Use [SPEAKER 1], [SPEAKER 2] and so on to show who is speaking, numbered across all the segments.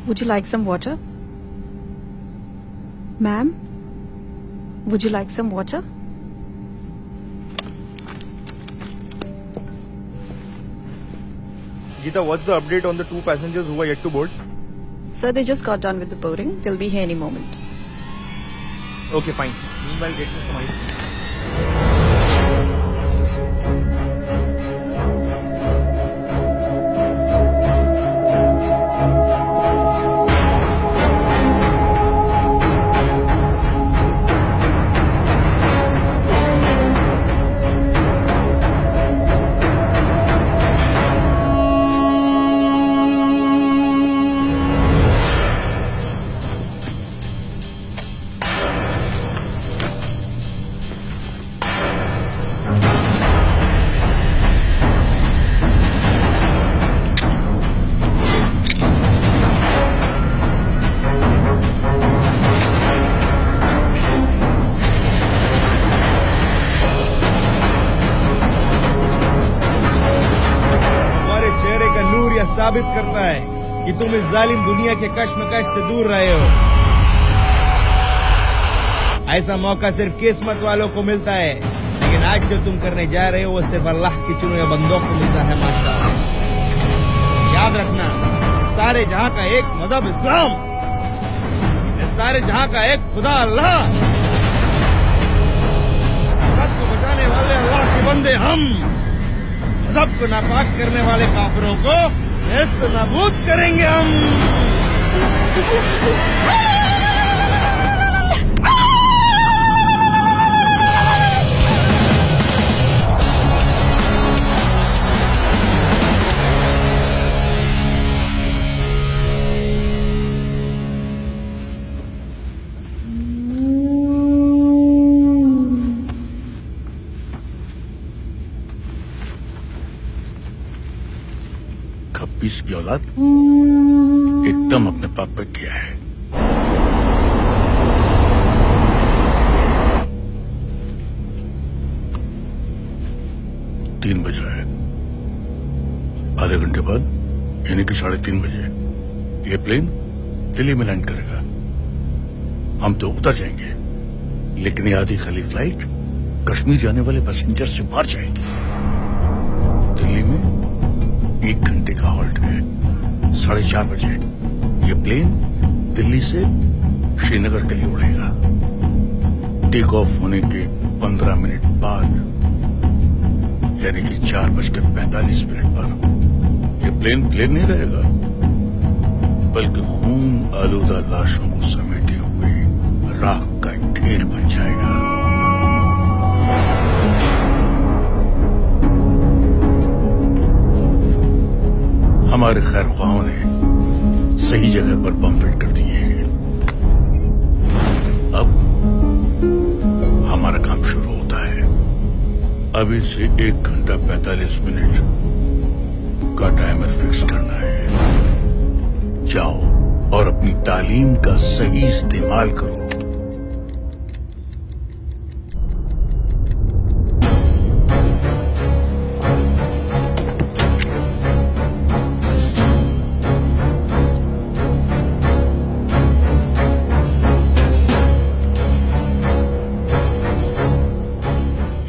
[SPEAKER 1] Would you like some water? Ma'am, would you like some water?
[SPEAKER 2] Geeta, what's the update on the 2 passengers who are yet to board?
[SPEAKER 1] Sir, they just got done with the boarding. They'll be here any moment.
[SPEAKER 2] Okay, fine. Meanwhile, get me some ice cream. साबित करता है कि तुम इस जालिम दुनिया के कश्मकश से दूर रहे हो। ऐसा मौका सिर्फ किस्मत वालों को मिलता है, लेकिन आज जो तुम करने जा रहे हो वो सिर्फ अल्लाह की चुने हुए बंदों को मिलता है। माशाअल्लाह, याद रखना, सारे जहां का एक मजहब इस्लाम, सारे जहां का एक खुदा अल्लाह, सबको बचाने वाले अल्लाह के बंदे हम, मजहब को नापाक करने वाले काफिरों को नेस्तनाबूद करेंगे हम।
[SPEAKER 3] खप्पीस की औलाद एकदम अपने पाप पे किया है। तीन बज रहा है, आधे घंटे बाद यानी कि 3:30 बजे ये प्लेन दिल्ली में लैंड करेगा। हम तो उतर जाएंगे, लेकिन ये आधी खाली फ्लाइट कश्मीर जाने वाले पैसेंजर से बाहर जाएगी। दिल्ली में 1 घंटे का हॉल्ट है। 4:30 बजे ये प्लेन दिल्ली से श्रीनगर के लिए उड़ेगा। टेक ऑफ होने के 15 मिनट बाद यानी कि 4:45 पर ये प्लेन नहीं रहेगा, बल्कि खून आलूदा लाशों को समेटे हुए राख का एक ढेर बन जाएगा। हमारे खैर ख्वाहों ने सही जगह पर बम फिट कर दिए हैं। अब हमारा काम शुरू होता है। अभी से 1 घंटा 45 मिनट का टाइमर फिक्स करना है। जाओ और अपनी तालीम का सही इस्तेमाल करो।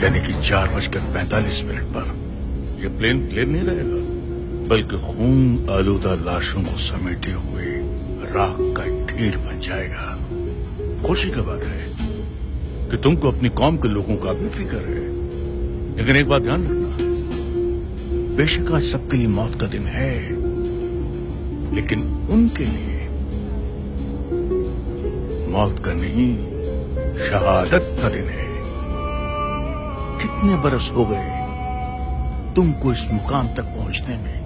[SPEAKER 3] यानी कि 4:45 पर यह प्लेन नहीं रहेगा, बल्कि खून आलूदा लाशों को समेटे हुए राख का एक ढेर बन जाएगा। खुशी की बात है कि तुमको अपनी कौम के लोगों का भी फिक्र है, लेकिन एक बात ध्यान रखना, बेशक आज सबके लिए मौत का दिन है, लेकिन उनके लिए मौत का नहीं, शहादत का दिन है। कितने बरस हो गए तुमको इस मुकाम तक पहुंचने में।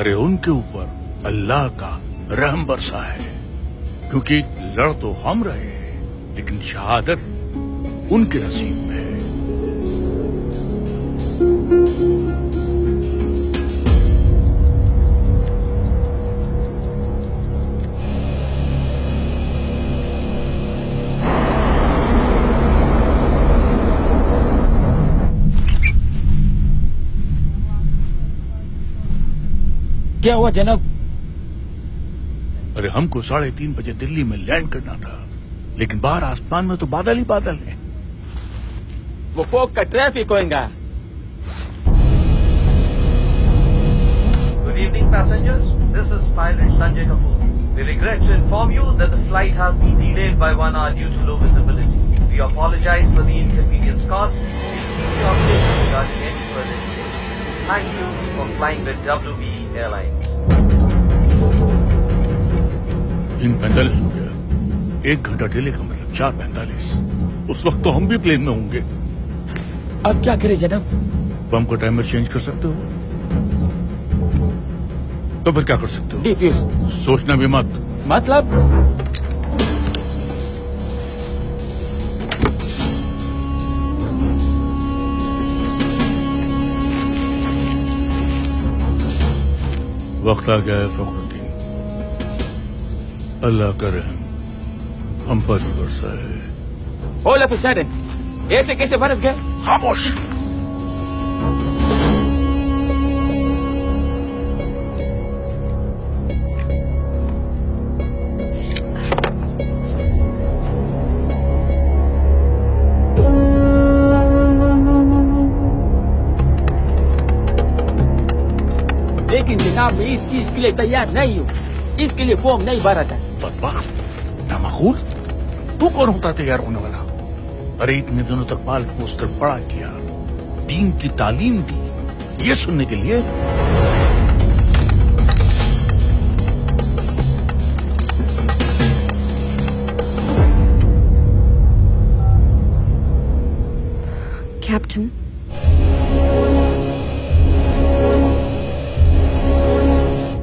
[SPEAKER 3] अरे उनके ऊपर अल्लाह का रहम बरसा है, क्योंकि लड़ तो हम रहे हैं, लेकिन शहादत उनके नसीब में है।
[SPEAKER 4] क्या हुआ जनाब?
[SPEAKER 3] अरे हमको 3:30 बजे दिल्ली में लैंड करना था, लेकिन बाहर आसमान में तो बादल ही बादल हैं।
[SPEAKER 4] वो फोक का ट्रैफिक होएगा।
[SPEAKER 5] Good evening, passengers. This is pilot Sanjay Kapoor. We regret to inform you that the flight has been delayed by 1 hour due to low visibility. We apologize for the inconvenience caused. We'll keep you updated regarding any further delays. Thank you for flying with WB Airlines.
[SPEAKER 3] 3:45 हो गया। 1 घंटा delay का मतलब 4:45। उस वक्त तो हम भी प्लेन में होंगे।
[SPEAKER 4] अब क्या करें जनाब?
[SPEAKER 3] बम का टाइमर चेंज कर सकते हो? तो फिर क्या कर सकते हो?
[SPEAKER 4] डिफ्यूज।
[SPEAKER 3] सोचना भी मत।
[SPEAKER 4] मतलब?
[SPEAKER 3] वक्त आ गया है फखरुद्दीन, अल्लाह का रहम हम पर भी बरसा है।
[SPEAKER 4] ऑल ऑफ अ सडन ऐसे कैसे बरस गए?
[SPEAKER 3] खामोश।
[SPEAKER 4] लेकिन जनाब मैं इस चीज के लिए तैयार नहीं हूँ। इसके लिए फॉर्म नहीं भरा था।
[SPEAKER 3] बदबख्त, नामखूर, तू कौन होता तैयार होने वाला? अरे इतने दिनों तक बाल पोस्टर पढ़ा किया, दीन की तालीम दी, ये सुनने के लिए?
[SPEAKER 1] Captain,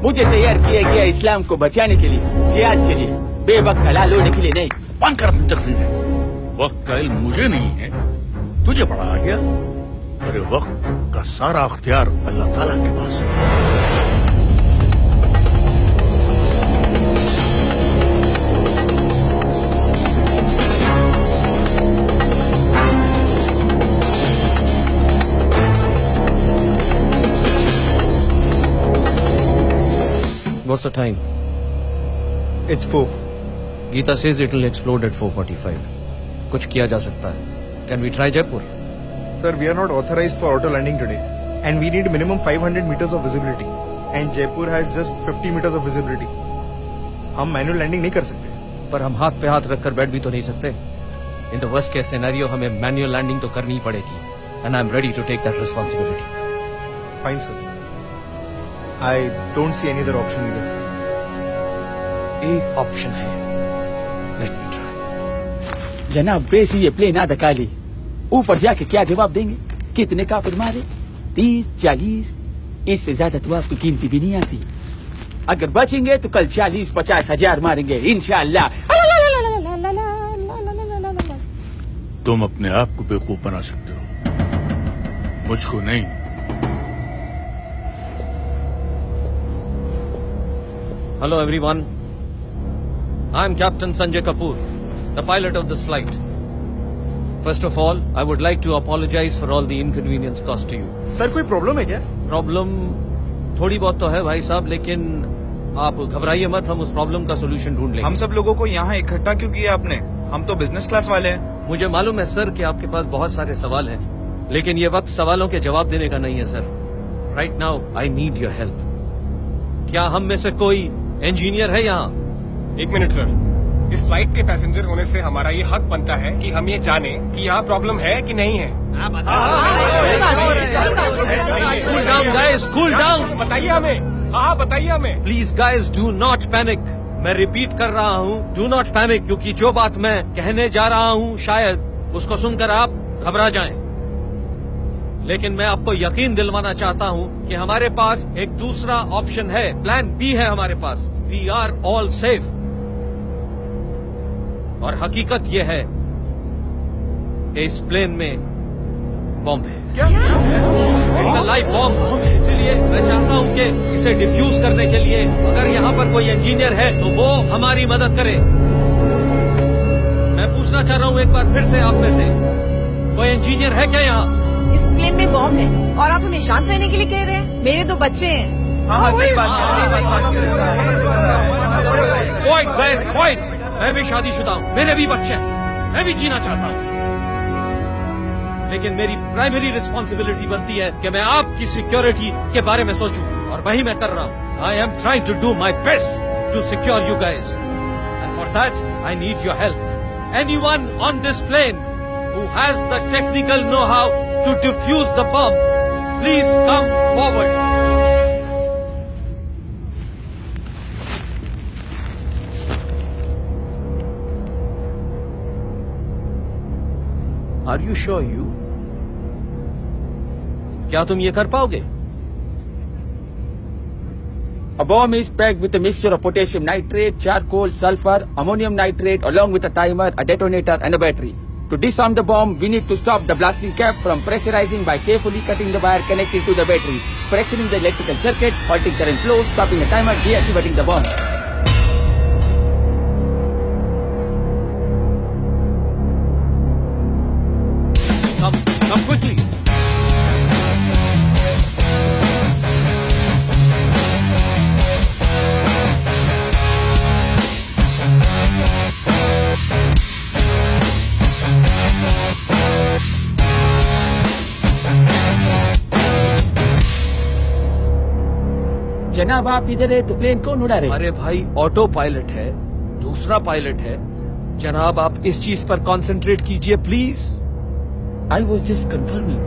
[SPEAKER 4] मुझे तैयार किया गया इस्लाम को बचाने के लिए, जिहाद के लिए, बेवक्त हलाल होने के लिए नहीं।
[SPEAKER 3] बंद कर अपनी तकरीर है। वक्त का इल्म मुझे नहीं है, तुझे पढ़ा आ गया। अरे वक्त का सारा अख्तियार अल्लाह ताला के पास है।
[SPEAKER 6] What's the time?
[SPEAKER 2] It's 4.
[SPEAKER 6] Geeta says it will explode at 4:45. कुछ किया जा सकता है. Can we try Jaipur?
[SPEAKER 2] Sir, we are not authorized for auto landing today, and we need minimum 500 meters of visibility, and Jaipur has just 50 meters of visibility. हम manual landing नहीं कर सकते।
[SPEAKER 6] पर हम हाथ पे हाथ रखकर बैठ भी तो नहीं सकते. In the worst case scenario हमें मैनुअल लैंडिंग तो करनी ही पड़ेगी. And I'm ready to take that responsibility.
[SPEAKER 2] Fine, sir. I don't see any other option either.
[SPEAKER 6] एक ऑप्शन है. Let me try.
[SPEAKER 4] जनाब वैसे ये प्लेन आधा काली, ऊपर जाके क्या जवाब देंगे? कितने काफिर मारे? 30, 40, इससे ज्यादा तो आपको गिनती भी नहीं आती। अगर बचेंगे तो कल 40-50 हजार मारेंगे इंशाअल्लाह।
[SPEAKER 3] तुम अपने आप को बेवकूफ बना सकते हो, मुझको नहीं।
[SPEAKER 6] Hello everyone. I'm Captain Sanjay Kapoor, the pilot of this flight. First of all, I would like to apologize for all the inconvenience caused to you.
[SPEAKER 2] Sir कोई प्रॉब्लम है क्या?
[SPEAKER 6] प्रॉब्लम थोड़ी बहुत तो है भाई साहब, लेकिन आप घबराइए मत, हम उस प्रॉब्लम का सोल्यूशन ढूंढ लेंगे।
[SPEAKER 7] हम सब लोगों को यहाँ इकट्ठा क्यों किया आपने? हम तो बिजनेस क्लास वाले हैं।
[SPEAKER 6] मुझे मालूम है सर कि आपके पास बहुत सारे सवाल हैं, लेकिन ये वक्त सवालों के जवाब देने का नहीं है sir. Right now I need your help. क्या हम में से कोई इंजीनियर है यहाँ?
[SPEAKER 8] एक मिनट सर, इस फ्लाइट के पैसेंजर होने से हमारा ये हक बनता है कि हम ये जाने कि यहाँ प्रॉब्लम है कि नहीं है।
[SPEAKER 6] Cool down guys, cool down.
[SPEAKER 8] बताइए हमें, हाँ बताइए हमें।
[SPEAKER 6] Please guys do not panic. मैं रिपीट कर रहा हूँ, डू नॉट पैनिक, क्योंकि जो बात मैं कहने जा रहा हूँ शायद उसको सुनकर आप घबरा जाएं। लेकिन मैं आपको यकीन दिलवाना चाहता हूँ कि हमारे पास एक दूसरा ऑप्शन है, प्लान बी है हमारे पास। We are all safe. और हकीकत यह है कि इस प्लेन में बॉम्ब है। It's a live bomb. इसीलिए मैं चाहता हूँ कि इसे डिफ्यूज करने के लिए अगर यहाँ पर कोई इंजीनियर है तो वो हमारी मदद करे। मैं पूछना चाह रहा हूँ एक बार फिर से आप में से कोई इंजीनियर है क्या यहाँ?
[SPEAKER 1] इस प्लेन में बॉम्ब है और आप हमें शांत रहने के लिए कह रहे हैं? मेरे 2 बच्चे हैं।
[SPEAKER 7] हाँ सही बात है।
[SPEAKER 6] Quite guys, quite. मैं भी शादीशुदा हूँ, मेरे भी बच्चे हैं, मैं भी जीना चाहता हूँ, लेकिन मेरी प्राइमरी रिस्पॉन्सिबिलिटी बनती है कि मैं आपकी सिक्योरिटी के बारे में सोचूं, और वही मैं कर रहा हूँ। I am trying to do my best to secure you guys, and for that I need your help. Anyone on this plane who has the technical know-how to defuse the bomb, please come forward. Are you sure you? क्या तुम ये कर पाओगे?
[SPEAKER 4] A bomb is packed with a mixture of potassium nitrate, charcoal, sulfur, ammonium nitrate, along with a timer, a detonator, and a battery. To disarm the bomb, we need to stop the blasting cap from pressurizing by carefully cutting the wire connected to the battery, fracturing the electrical circuit, halting current flow, stopping the timer, deactivating the bomb.
[SPEAKER 6] Come quickly.
[SPEAKER 4] जनाब आप इधर है तो plane कौन उड़ा रहे?
[SPEAKER 6] अरे भाई ऑटो पायलट है, दूसरा पायलट है। जनाब आप इस चीज पर कंसंट्रेट कीजिए please.
[SPEAKER 4] I was just confirming.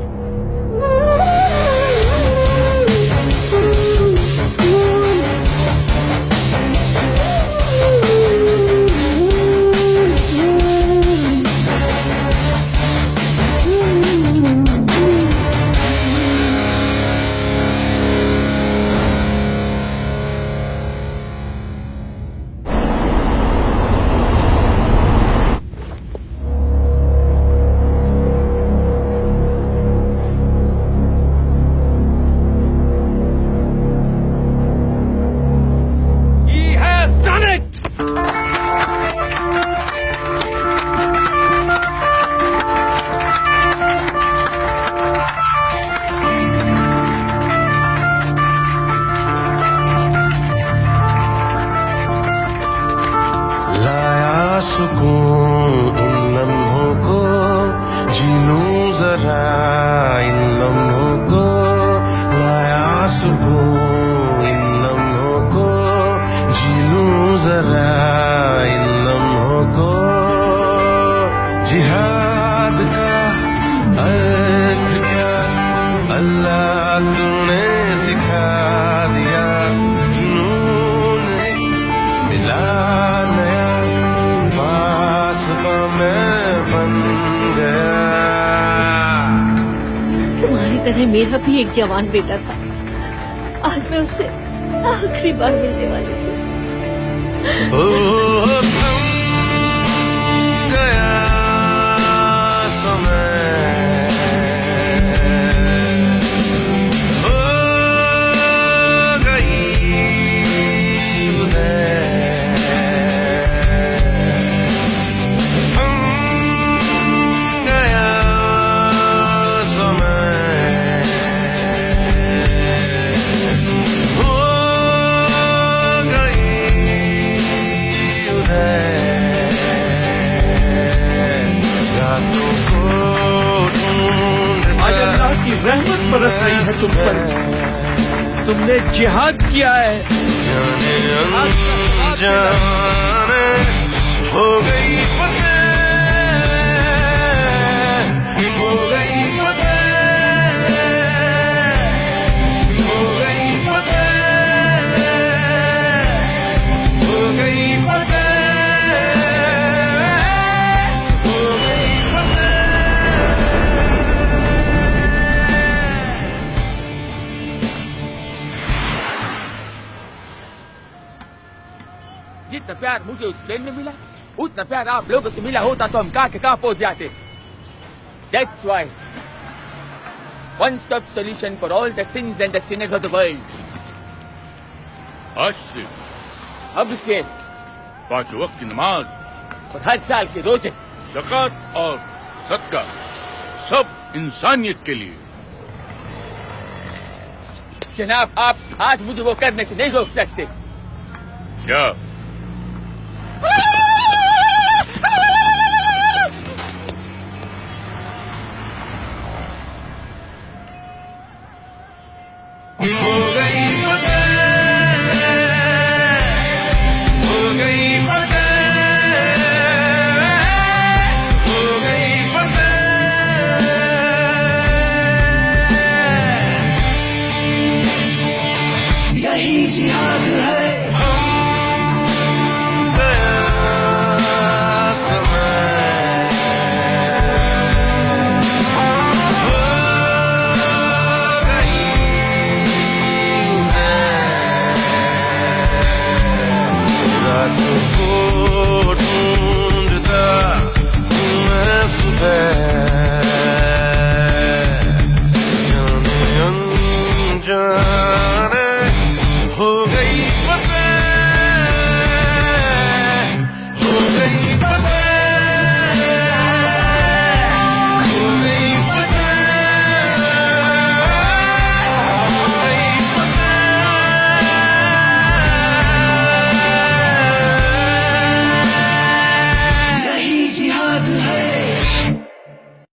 [SPEAKER 9] सुकून इन लम्हों को, जी लूं जरा इन लम्हों को, लाया सुकून इन लम्हों को, जी लूं जरा इन लम्हों को। जिहाद का अर्थ क्या अल्लाह तूने सिखा दिया, जुनून मिला नया मैं बन गया।
[SPEAKER 10] तुम्हारी तरह मेरा भी एक जवान बेटा था, आज मैं उससे आखिरी बार मिलने वाली थी।
[SPEAKER 9] थम गया समय, हो गई
[SPEAKER 6] रहमत बरस रही है तुम पर, तुमने जिहाद किया है।
[SPEAKER 9] जाने हो गई फतेह, हो गई फतेह, हो गई फतेह, हो गई फतेह, हो गई फतेह।
[SPEAKER 4] जितना प्यार मुझे उस प्लेन में मिला, उतना प्यार आप लोगों से मिला होता तो हम कहाँ के कहाँ पहुंच जाते। That's why one-stop solution for all the sins and the sinners of the world.
[SPEAKER 3] आज से
[SPEAKER 4] अब से
[SPEAKER 3] 5 वक्त की नमाज
[SPEAKER 4] और हर साल के रोजे,
[SPEAKER 3] ज़कात और सदका, सब इंसानियत के लिए।
[SPEAKER 4] जनाब आप आज मुझे वो करने से नहीं रोक सकते।
[SPEAKER 3] क्या